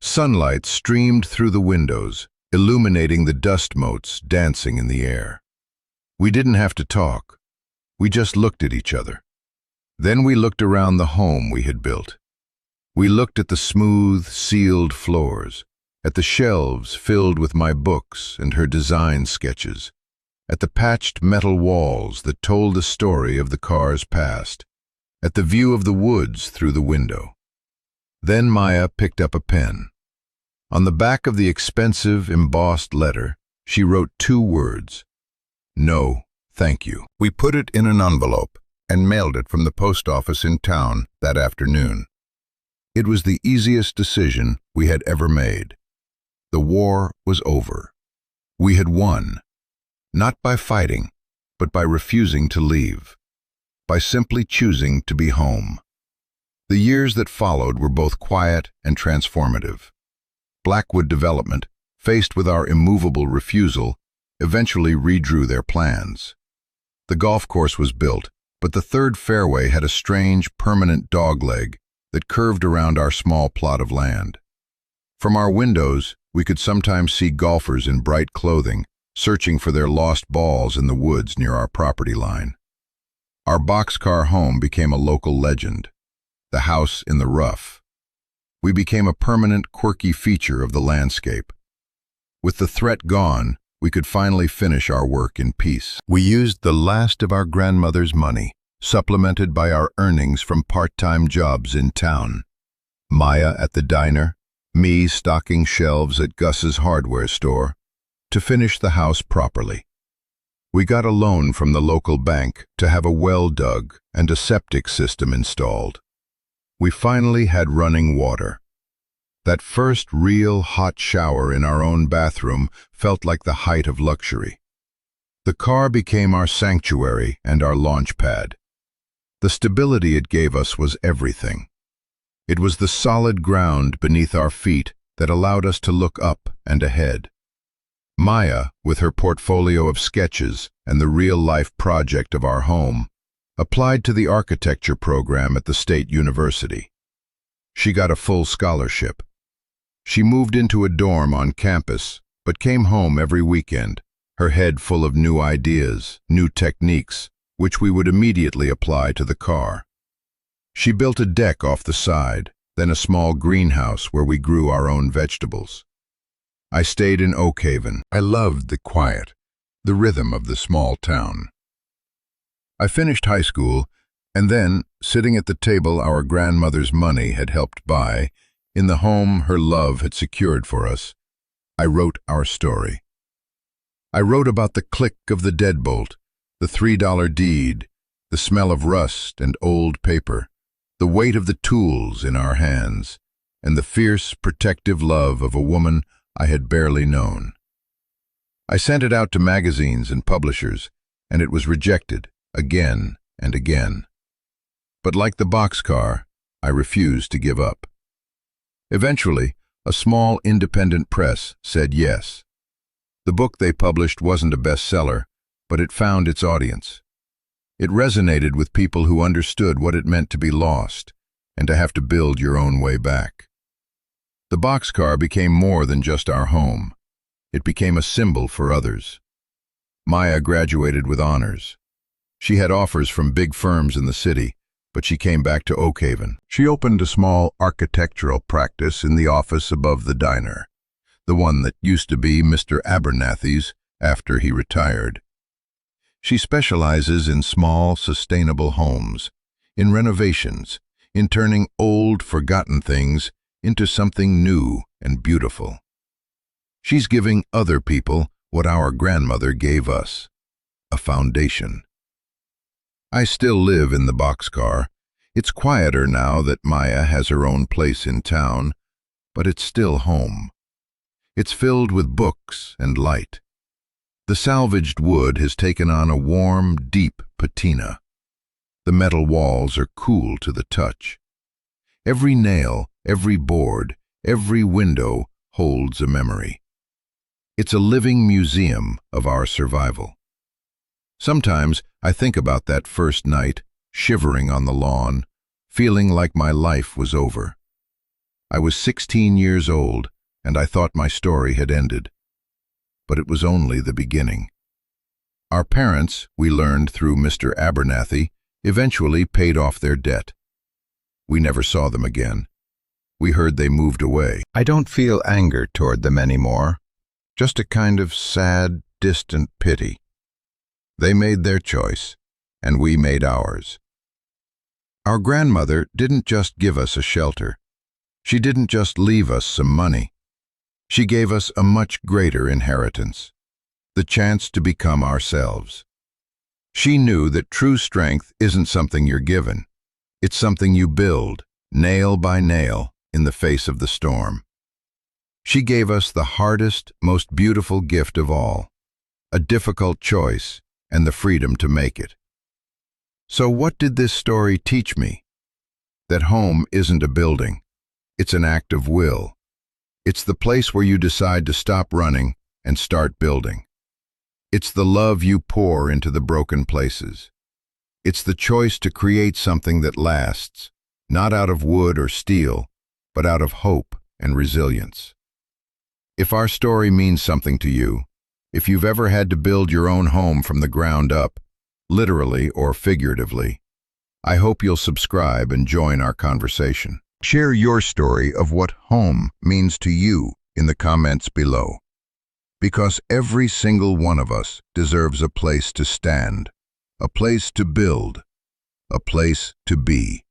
Sunlight streamed through the windows, illuminating the dust motes dancing in the air. We didn't have to talk. We just looked at each other. Then we looked around the home we had built. We looked at the smooth, sealed floors, at the shelves filled with my books and her design sketches, at the patched metal walls that told the story of the car's past, at the view of the woods through the window. Then Maya picked up a pen. On the back of the expensive, embossed letter, she wrote 2 words: "No, thank you." We put it in an envelope and mailed it from the post office in town that afternoon. It was the easiest decision we had ever made. The war was over. We had won, not by fighting, but by refusing to leave, by simply choosing to be home. The years that followed were both quiet and transformative. Blackwood Development, faced with our immovable refusal, eventually redrew their plans. The golf course was built, but the third fairway had a strange, permanent dogleg that curved around our small plot of land. From our windows, we could sometimes see golfers in bright clothing, searching for their lost balls in the woods near our property line. Our boxcar home became a local legend, the house in the rough. We became a permanent, quirky feature of the landscape. With the threat gone, we could finally finish our work in peace. We used the last of our grandmother's money, supplemented by our earnings from part-time jobs in town. Maya at the diner, me stocking shelves at Gus's hardware store, to finish the house properly. We got a loan from the local bank to have a well dug and a septic system installed. We finally had running water. That first real hot shower in our own bathroom felt like the height of luxury. The car became our sanctuary and our launch pad. The stability it gave us was everything. It was the solid ground beneath our feet that allowed us to look up and ahead. Maya, with her portfolio of sketches and the real-life project of our home, applied to the architecture program at the State University. She got a full scholarship. She moved into a dorm on campus, but came home every weekend, her head full of new ideas, new techniques, which we would immediately apply to the car. She built a deck off the side, then a small greenhouse where we grew our own vegetables. I stayed in Oak Haven. I loved the quiet, the rhythm of the small town. I finished high school, and then, sitting at the table our grandmother's money had helped buy, in the home her love had secured for us, I wrote our story. I wrote about the click of the deadbolt, the $3 deed, the smell of rust and old paper, the weight of the tools in our hands, and the fierce, protective love of a woman I had barely known. I sent it out to magazines and publishers, and it was rejected again and again. But like the boxcar, I refused to give up. Eventually, a small independent press said yes. The book they published wasn't a bestseller, but it found its audience. It resonated with people who understood what it meant to be lost and to have to build your own way back. The boxcar became more than just our home. It became a symbol for others. Maya graduated with honors. She had offers from big firms in the city, but she came back to Oak Haven. She opened a small architectural practice in the office above the diner, the one that used to be Mr. Abernathy's after he retired. She specializes in small, sustainable homes, in renovations, in turning old, forgotten things into something new and beautiful. She's giving other people what our grandmother gave us, a foundation. I still live in the boxcar. It's quieter now that Maya has her own place in town, but it's still home. It's filled with books and light. The salvaged wood has taken on a warm, deep patina. The metal walls are cool to the touch. Every nail, every board, every window holds a memory. It's a living museum of our survival. Sometimes I think about that first night, shivering on the lawn, feeling like my life was over. I was 16 years old, and I thought my story had ended. But it was only the beginning. Our parents, we learned through Mr. Abernathy, eventually paid off their debt. We never saw them again. We heard they moved away. I don't feel anger toward them anymore, just a kind of sad, distant pity. They made their choice, and we made ours. Our grandmother didn't just give us a shelter. She didn't just leave us some money. She gave us a much greater inheritance, the chance to become ourselves. She knew that true strength isn't something you're given. It's something you build, nail by nail, in the face of the storm. She gave us the hardest, most beautiful gift of all, a difficult choice and the freedom to make it. So what did this story teach me? That home isn't a building. It's an act of will. It's the place where you decide to stop running and start building. It's the love you pour into the broken places. It's the choice to create something that lasts, not out of wood or steel, but out of hope and resilience. If our story means something to you, if you've ever had to build your own home from the ground up, literally or figuratively, I hope you'll subscribe and join our conversation. Share your story of what home means to you in the comments below. Because every single one of us deserves a place to stand, a place to build, a place to be.